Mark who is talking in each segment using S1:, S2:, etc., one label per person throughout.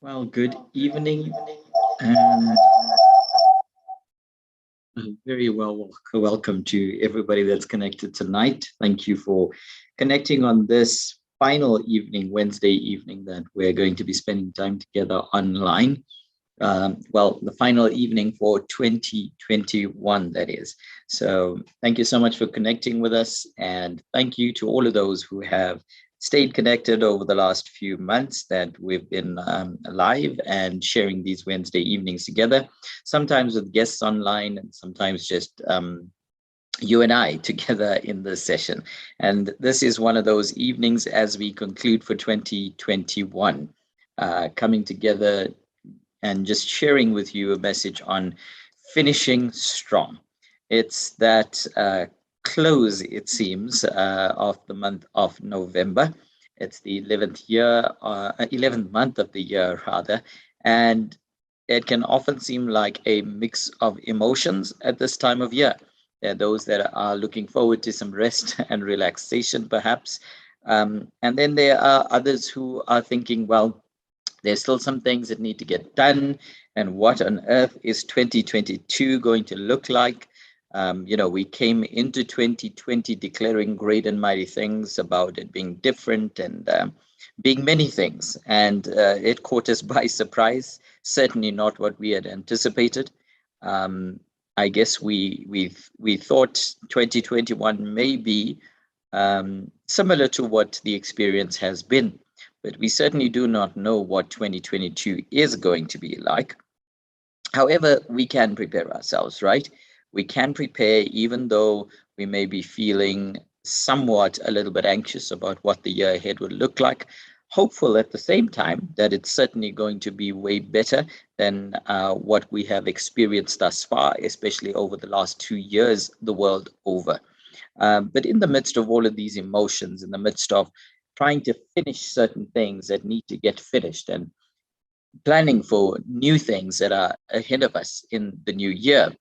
S1: Well, good evening and very welcome to everybody that's connected tonight. Thank you for connecting on this final evening, Wednesday evening, that we're going to be spending time together online. The final evening for 2021, that is. So thank you so much for connecting with us. And thank you to all of those who have stayed connected over the last few months that we've been live and sharing these Wednesday evenings together, sometimes with guests online and sometimes just you and I together in this session. And this is one of those evenings as we conclude for 2021, coming together and just sharing with you a message on finishing strong. It's that close, it seems, of the month of November. It's the 11th month of the year, rather, and it can often seem like a mix of emotions at this time of year. There are those that are looking forward to some rest and relaxation, perhaps. And then there are others who are thinking, well, there's still some things that need to get done. And what on earth is 2022 going to look like? We came into 2020 declaring great and mighty things about it being different and being many things. And it caught us by surprise, certainly not what we had anticipated. I guess we thought 2021 may be similar to what the experience has been, but we certainly do not know what 2022 is going to be like. However, we can prepare ourselves, right? We can prepare even though we may be feeling somewhat a little bit anxious about what the year ahead would look like. Hopeful at the same time that it's certainly going to be way better than what we have experienced thus far, especially over the last 2 years, the world over. But in the midst of all of these emotions, in the midst of trying to finish certain things that need to get finished and planning for new things that are ahead of us in the new year,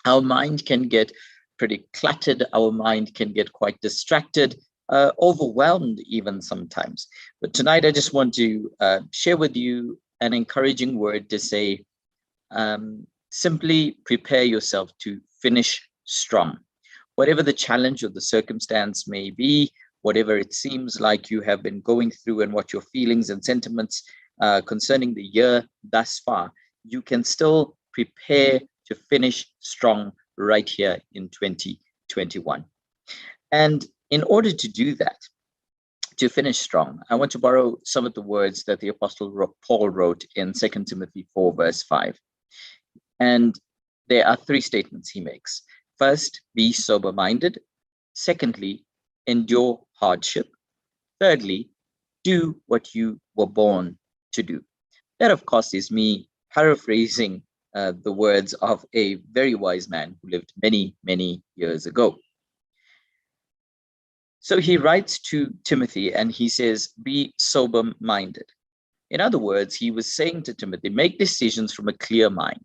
S1: our mind can get pretty cluttered. Our mind can get quite distracted, overwhelmed even sometimes. But tonight, I just want to share with you an encouraging word to say, simply prepare yourself to finish strong. Whatever the challenge or the circumstance may be, whatever it seems like you have been going through and what your feelings and sentiments concerning the year thus far, you can still prepare to finish strong right here in 2021. And in order to do that, to finish strong, I want to borrow some of the words that the Apostle Paul wrote in 2 Timothy 4, verse 5. And there are three statements he makes. First, be sober-minded. Secondly, endure hardship. Thirdly, do what you were born to do. That, of course, is me paraphrasing the words of a very wise man who lived many, many years ago. So he writes to Timothy and he says, be sober-minded. In other words, he was saying to Timothy, make decisions from a clear mind,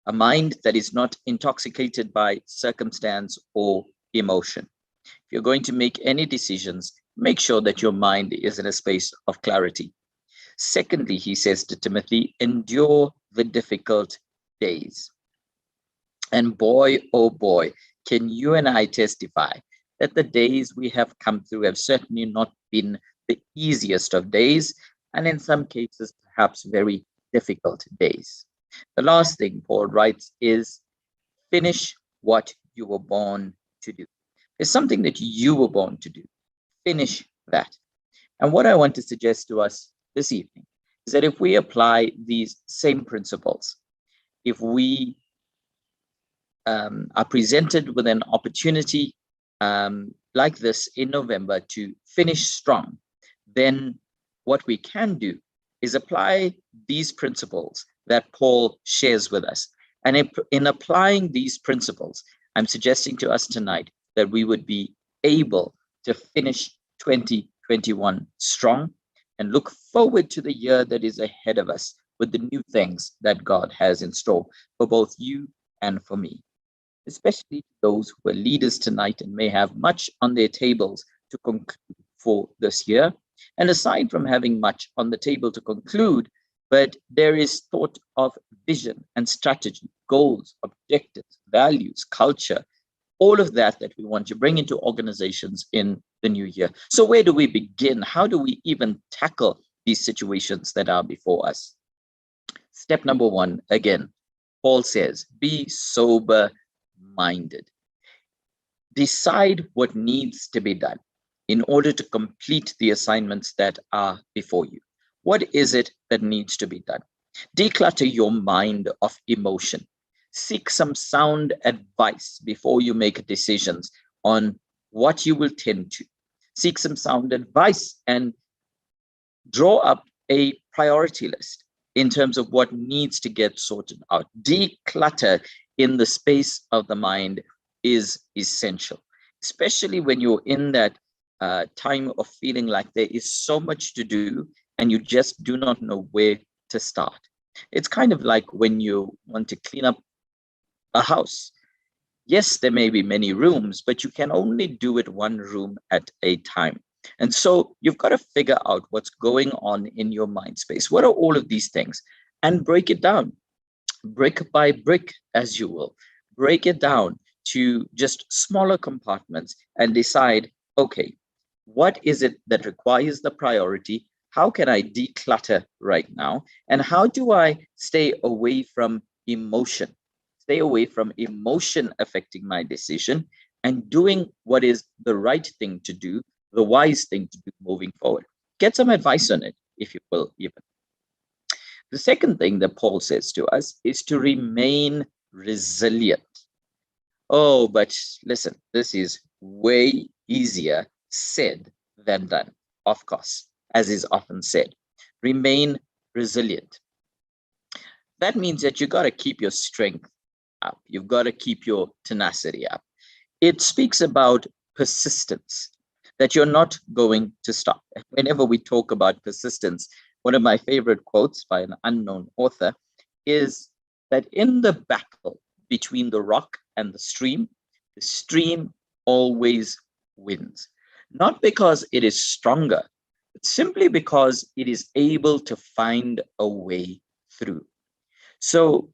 S1: a mind that is not intoxicated by circumstance or emotion. If you're going to make any decisions, make sure that your mind is in a space of clarity. Secondly, he says to Timothy, endure the difficult days. And boy, oh boy, can you and I testify that the days we have come through have certainly not been the easiest of days, and in some cases, perhaps very difficult days. The last thing Paul writes is, finish what you were born to do. There's something that you were born to do. Finish that. And what I want to suggest to us this evening is that if we apply these same principles, if we are presented with an opportunity like this in November to finish strong, then what we can do is apply these principles that Paul shares with us. And in applying these principles, I'm suggesting to us tonight that we would be able to finish 2021 strong and look forward to the year that is ahead of us with the new things that God has in store for both you and for me, especially those who are leaders tonight and may have much on their tables to conclude for this year. And aside from having much on the table to conclude, but there is thought of vision and strategy, goals, objectives, values, culture, all of that we want to bring into organizations in the new year. So where do we begin? How do we even tackle these situations that are before us? Step number one, again, Paul says, be sober-minded. Decide what needs to be done in order to complete the assignments that are before you. What is it that needs to be done? Declutter your mind of emotion. Seek some sound advice before you make decisions on what you will tend to. Seek some sound advice and draw up a priority list in terms of what needs to get sorted out. Declutter in the space of the mind is essential, especially when you're in that time of feeling like there is so much to do and you just do not know where to start. It's kind of like when you want to clean up a house. Yes, there may be many rooms, but you can only do it one room at a time. And so you've got to figure out what's going on in your mind space. What are all of these things? And break it down, brick by brick, as you will. Break it down to just smaller compartments and decide, okay, what is it that requires the priority? How can I declutter right now? And how do I stay away from emotion? Stay away from emotion affecting my decision and doing what is the right thing to do, the wise thing to do moving forward. Get some advice on it, if you will, even. The second thing that Paul says to us is to remain resilient. Oh, but listen, this is way easier said than done, of course, as is often said. Remain resilient. That means that you got to keep your strength up. You've got to keep your tenacity up. It speaks about persistence, that you're not going to stop. Whenever we talk about persistence, one of my favorite quotes by an unknown author is that in the battle between the rock and the stream always wins. Not because it is stronger, but simply because it is able to find a way through. So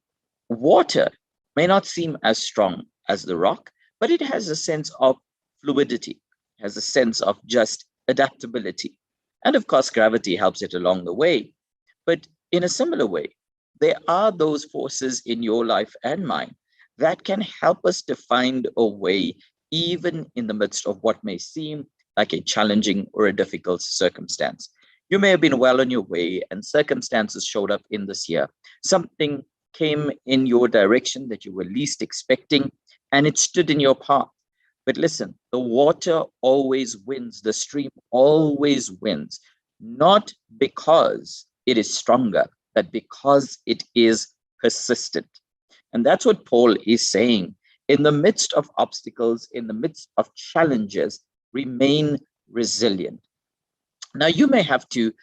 S1: water may not seem as strong as the rock, but it has a sense of fluidity, has a sense of just adaptability. And of course, gravity helps it along the way. But in a similar way, there are those forces in your life and mine that can help us to find a way, even in the midst of what may seem like a challenging or a difficult circumstance. You may have been well on your way and circumstances showed up in this year. Something came in your direction that you were least expecting, and it stood in your path. But listen, the water always wins, the stream always wins, not because it is stronger, but because it is persistent. And that's what Paul is saying. In the midst of obstacles, in the midst of challenges, remain resilient. Now, you may have to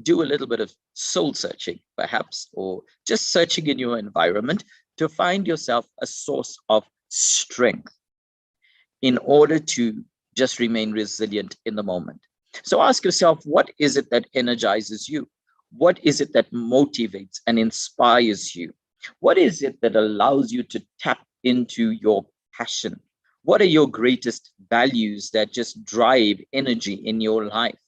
S1: do a little bit of soul searching, perhaps, or just searching in your environment to find yourself a source of strength in order to just remain resilient in the moment. So ask yourself, what is it that energizes you? What is it that motivates and inspires you? What is it that allows you to tap into your passion? What are your greatest values that just drive energy in your life?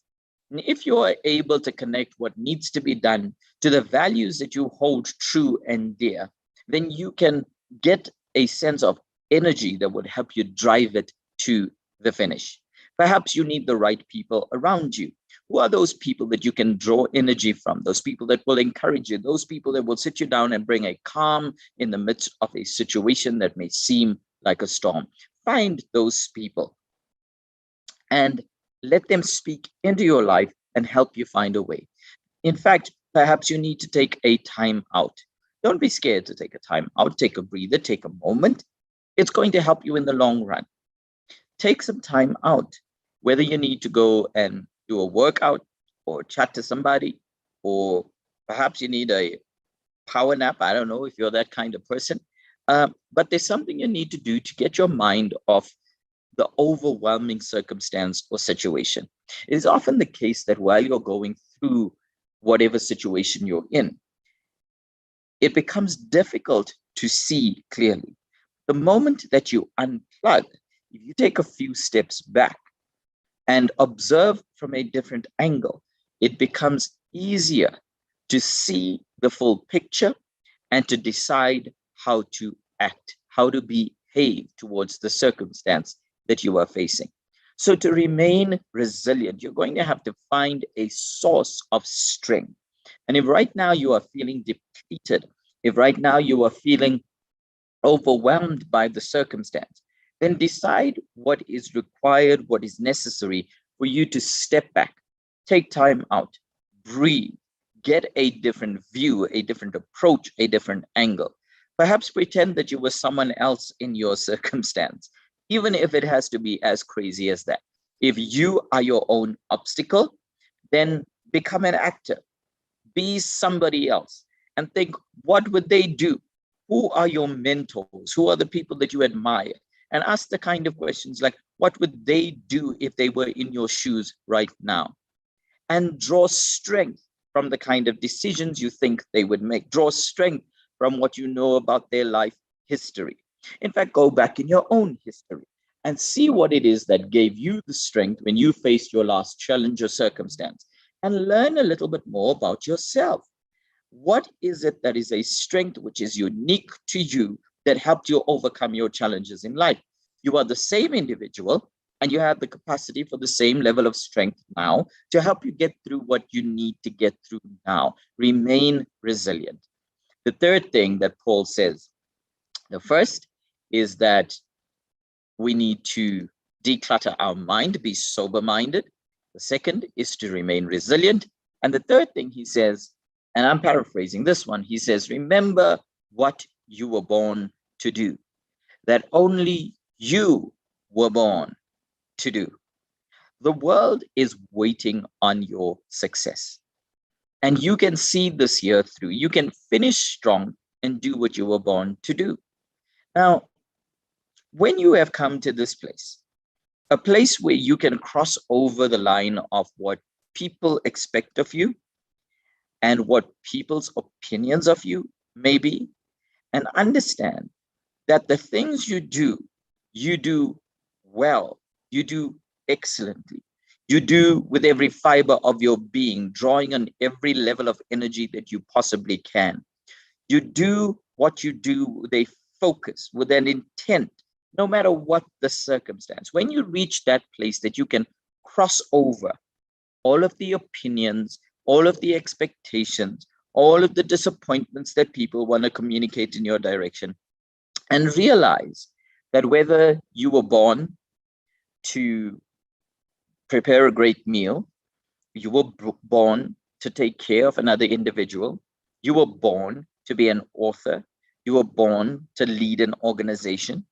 S1: And if you are able to connect what needs to be done to the values that you hold true and dear, then you can get a sense of energy that would help you drive it to the finish. Perhaps you need the right people around you. Who are those people that you can draw energy from? Those people that will encourage you, those people that will sit you down and bring a calm in the midst of a situation that may seem like a storm. Find those people and let them speak into your life and help you find a way. In fact, perhaps you need to take a time out. Don't be scared to take a time out, take a breather, take a moment. It's going to help you in the long run. Take some time out, whether you need to go and do a workout or chat to somebody, or perhaps you need a power nap. I don't know if you're that kind of person, but there's something you need to do to get your mind off the overwhelming circumstance or situation. It is often the case that while you're going through whatever situation you're in, it becomes difficult to see clearly. The moment that you unplug, if you take a few steps back and observe from a different angle, it becomes easier to see the full picture and to decide how to act, how to behave towards the circumstance that you are facing. So to remain resilient, you're going to have to find a source of strength. And if right now you are feeling depleted, if right now you are feeling overwhelmed by the circumstance, then decide what is required, what is necessary for you to step back, take time out, breathe, get a different view, a different approach, a different angle. Perhaps pretend that you were someone else in your circumstance, even if it has to be as crazy as that. If you are your own obstacle, then become an actor, be somebody else, and think, what would they do? Who are your mentors? Who are the people that you admire? And ask the kind of questions like, what would they do if they were in your shoes right now? And draw strength from the kind of decisions you think they would make. Draw strength from what you know about their life history. In fact, go back in your own history and see what it is that gave you the strength when you faced your last challenge or circumstance, and learn a little bit more about yourself. What is it that is a strength which is unique to you that helped you overcome your challenges in life? You are the same individual, and you have the capacity for the same level of strength now to help you get through what you need to get through now. Remain resilient. The third thing that Paul says, the first is that we need to declutter our mind, be sober-minded. The second is to remain resilient. And the third thing he says, and I'm paraphrasing this one, he says, remember what you were born to do, that only you were born to do. The world is waiting on your success. And you can see this year through. You can finish strong and do what you were born to do. Now, when you have come to this place, a place where you can cross over the line of what people expect of you and what people's opinions of you may be, and understand that the things you do well, you do excellently, you do with every fiber of your being, drawing on every level of energy that you possibly can. You do what you do with a focus, with an intent, no matter what the circumstance. When you reach that place that you can cross over all of the opinions, all of the expectations, all of the disappointments that people want to communicate in your direction, and realize that whether you were born to prepare a great meal, you were born to take care of another individual, you were born to be an author, you were born to lead an organization,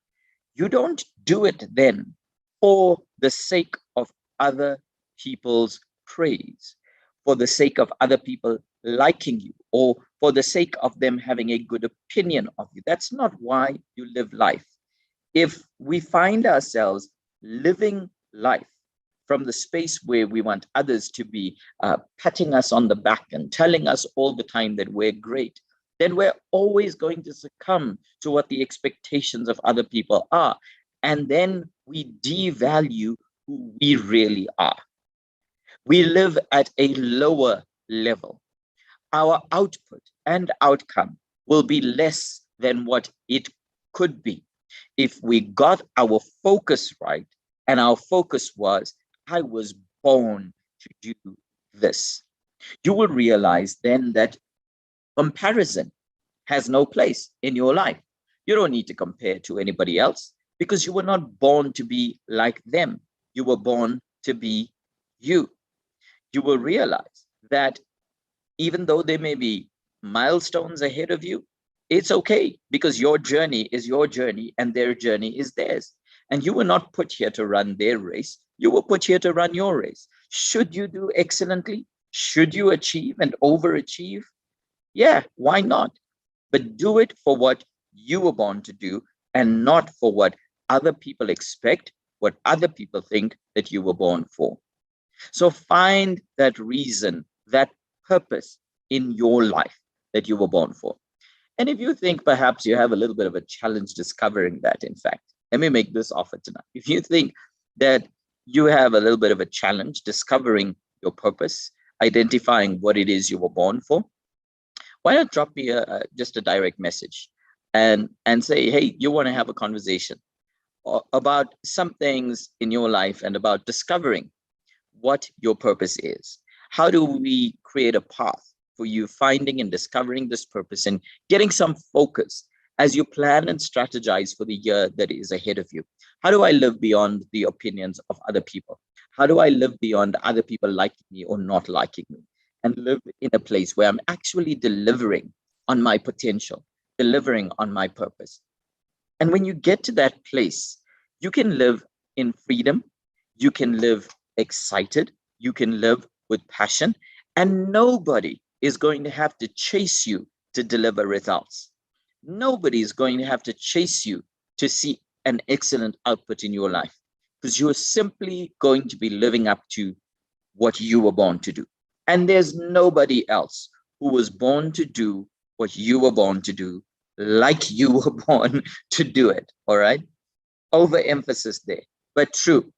S1: you don't do it then for the sake of other people's praise, for the sake of other people liking you, or for the sake of them having a good opinion of you. That's not why you live life. If we find ourselves living life from the space where we want others to be patting us on the back and telling us all the time that we're great, then we're always going to succumb to what the expectations of other people are. And then we devalue who we really are. We live at a lower level. Our output and outcome will be less than what it could be if we got our focus right. And our focus was, I was born to do this. You will realize then that comparison has no place in your life. You don't need to compare to anybody else because you were not born to be like them. You were born to be you. You will realize that even though there may be milestones ahead of you, it's okay because your journey is your journey and their journey is theirs. And you were not put here to run their race. You were put here to run your race. Should you do excellently? Should you achieve and overachieve? Yeah, why not? But do it for what you were born to do and not for what other people expect, what other people think that you were born for. So find that reason, that purpose in your life that you were born for. And if you think perhaps you have a little bit of a challenge discovering that, in fact, let me make this offer tonight. If you think that you have a little bit of a challenge discovering your purpose, identifying what it is you were born for, why not drop me just a direct message and say, hey, you want to have a conversation about some things in your life and about discovering what your purpose is. How do we create a path for you finding and discovering this purpose and getting some focus as you plan and strategize for the year that is ahead of you? How do I live beyond the opinions of other people? How do I live beyond other people liking me or not liking me, and live in a place where I'm actually delivering on my potential, delivering on my purpose? And when you get to that place, you can live in freedom, you can live excited, you can live with passion, and nobody is going to have to chase you to deliver results. Nobody is going to have to chase you to see an excellent output in your life, because you are simply going to be living up to what you were born to do. And there's nobody else who was born to do what you were born to do like you were born to do it. All right? Overemphasis there, but true.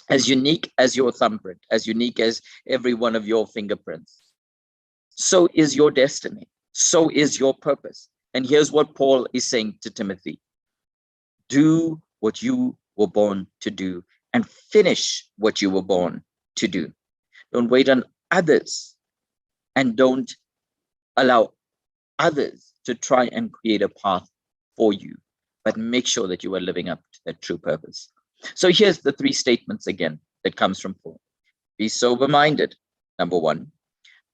S1: As unique as your thumbprint, as unique as every one of your fingerprints, so is your destiny, so is your purpose. And here's what Paul is saying to Timothy: do what you were born to do and finish what you were born to do. Don't wait on others, and don't allow others to try and create a path for you, but make sure that you are living up to that true purpose. So here's the three statements again that comes from Paul. Be sober-minded, number one.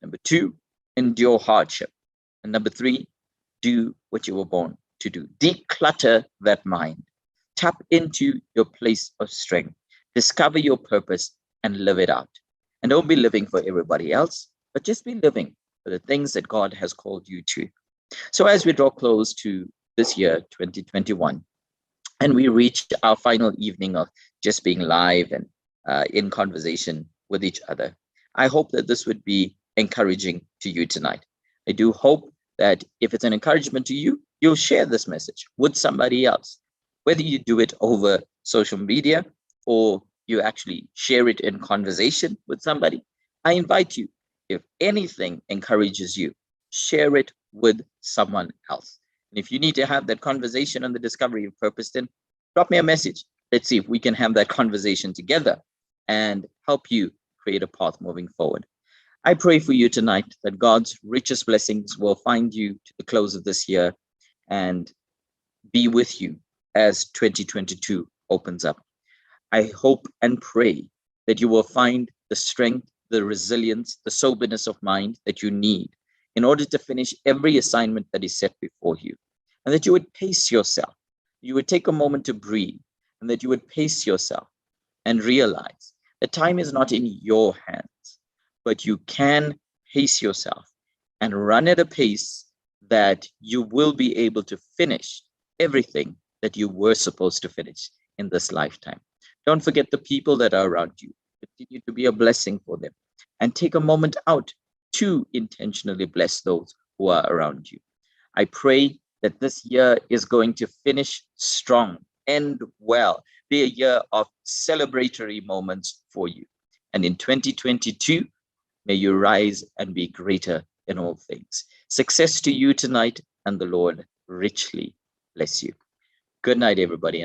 S1: Number two, endure hardship. And number three, do what you were born to do. Declutter that mind. Tap into your place of strength. Discover your purpose and live it out. And don't be living for everybody else, but just be living for the things that God has called you to. So as we draw close to this year, 2021, and we reach our final evening of just being live and in conversation with each other, I hope that this would be encouraging to you tonight. I do hope that if it's an encouragement to you, you'll share this message with somebody else, whether you do it over social media or you actually share it in conversation with somebody. I invite you, if anything encourages you, share it with someone else. And if you need to have that conversation on the discovery of purpose, then drop me a message. Let's see if we can have that conversation together and help you create a path moving forward. I pray for you tonight that God's richest blessings will find you to the close of this year and be with you as 2022 opens up. I hope and pray that you will find the strength, the resilience, the soberness of mind that you need in order to finish every assignment that is set before you, and that you would pace yourself. You would take a moment to breathe, and that you would pace yourself and realize that time is not in your hands, but you can pace yourself and run at a pace that you will be able to finish everything that you were supposed to finish in this lifetime. Don't forget the people that are around you. Continue to be a blessing for them, and take a moment out to intentionally bless those who are around you. I pray that this year is going to finish strong, end well, be a year of celebratory moments for you. And in 2022, may you rise and be greater in all things. Success to you tonight, and the Lord richly bless you. Good night, everybody.